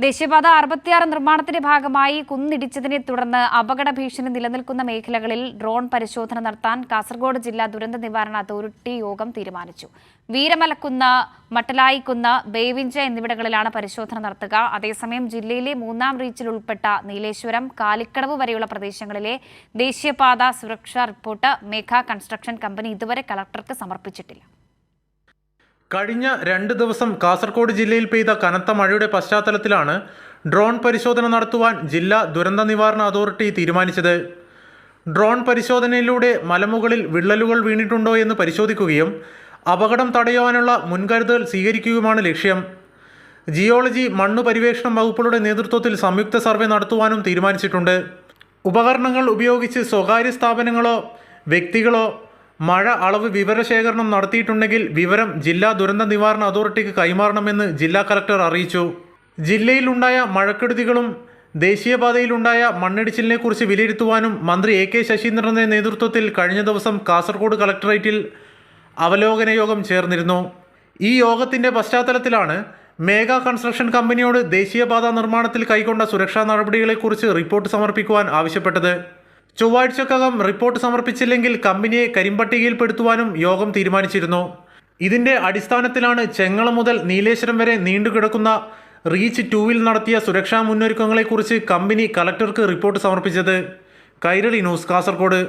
ദേശീയപാത 66 നിർമ്മാണത്തിന്റെ ഭാഗമായി കുന്നിടിച്ചതിനെ തുടർന്ന് അപകട ഭീഷണി നിലനിൽക്കുന്ന മേഖലകളിൽ ഡ്രോൺ പരിശോധന നടത്താൻ കാസർഗോഡ് ജില്ലാ ദുരന്ത നിവാരണ അതോറിറ്റി യോഗം തീരുമാനിച്ചു. വീരമലക്കുന്ന്, മട്ടലായിക്കുന്ന്, ബേവിഞ്ച എന്നിവിടങ്ങളിലാണ് പരിശോധന നടത്തുക. അതേസമയം ജില്ലയിലെ 3ാം റീച്ചിൽ ഉൾപ്പെട്ട നീലേശ്വരം, കാലിക്കടവ് വരെയുള്ള പ്രദേശങ്ങളിലെ ദേശീയപാത സുരക്ഷാ റിപ്പോർട്ട് മേഘ കൺസ്ട്രക്ഷൻ കമ്പനി ഇതുവരെ കളക്ടർക്ക് സമർപ്പിച്ചിട്ടില്ല. കഴിഞ്ഞ 2 ദിവസം കാസർഗോഡ് ജില്ലയിൽ പെയ്ത കനത്ത മഴയുടെ പശ്ചാത്തലത്തിലാണ് ഡ്രോൺ പരിശോധന നടത്തുവാൻ ജില്ലാ ദുരന്ത നിവാരണ അതോറിറ്റി തീരുമാനിച്ചത്. ഡ്രോൺ പരിശോധനയിലൂടെ മലമുകളിൽ വിള്ളലുകൾ വീണിട്ടുണ്ടോ എന്ന് പരിശോധിക്കുകയും അപകടം തടയുവാനുള്ള മുൻകരുതൽ സ്വീകരിക്കുകയുമാണ് ലക്ഷ്യം. ജിയോളജി, മണ്ണ് പരിവേഷണം വകുപ്പുകളുടെ നേതൃത്വത്തിൽ സംയുക്ത സർവേ നടത്തുവാനും തീരുമാനിച്ചിട്ടുണ്ട്. ഉപകരണങ്ങൾ ഉപയോഗിച്ച് സ്വകാര്യ സ്ഥാപനങ്ങളോ വ്യക്തികളോ മഴ അളവ് വിവരശേഖരണം നടത്തിയിട്ടുണ്ടെങ്കിൽ വിവരം ജില്ലാ ദുരന്ത നിവാരണ അതോറിറ്റിക്ക് കൈമാറണമെന്ന് ജില്ലാ കളക്ടർ അറിയിച്ചു. ജില്ലയിലുണ്ടായ മഴക്കെടുതികളും ദേശീയപാതയിലുണ്ടായ മണ്ണിടിച്ചിലിനെക്കുറിച്ച് വിലയിരുത്തുവാനും മന്ത്രി AK ശശീന്ദ്രന്റെ നേതൃത്വത്തിൽ കഴിഞ്ഞ ദിവസം കാസർഗോഡ് കളക്ടറേറ്റിൽ അവലോകന യോഗം ചേർന്നിരുന്നു. ഈ യോഗത്തിന്റെ പശ്ചാത്തലത്തിലാണ് മേഘ കൺസ്ട്രക്ഷൻ കമ്പനിയോട് ദേശീയപാത നിർമ്മാണത്തിൽ കൈക്കൊണ്ട സുരക്ഷാ നടപടികളെക്കുറിച്ച് റിപ്പോർട്ട് സമർപ്പിക്കുവാൻ ആവശ്യപ്പെട്ടത്. ചൊവ്വാഴ്ചക്കകം റിപ്പോർട്ട് സമർപ്പിച്ചില്ലെങ്കിൽ കമ്പനിയെ കരിമ്പട്ടികയിൽപ്പെടുത്തുവാനും യോഗം തീരുമാനിച്ചിരുന്നു. ഇതിന്റെ അടിസ്ഥാനത്തിലാണ് ചെങ്ങള മുതൽ നീലേശ്വരം വരെ നീണ്ടുകിടക്കുന്ന റീച്ച് 2-ൽ നടത്തിയ സുരക്ഷാ മുന്നൊരുക്കങ്ങളെക്കുറിച്ച് കമ്പനി കളക്ടർക്ക് റിപ്പോർട്ട് സമർപ്പിച്ചത്. കൈരളി ന്യൂസ്, കാസർഗോഡ്.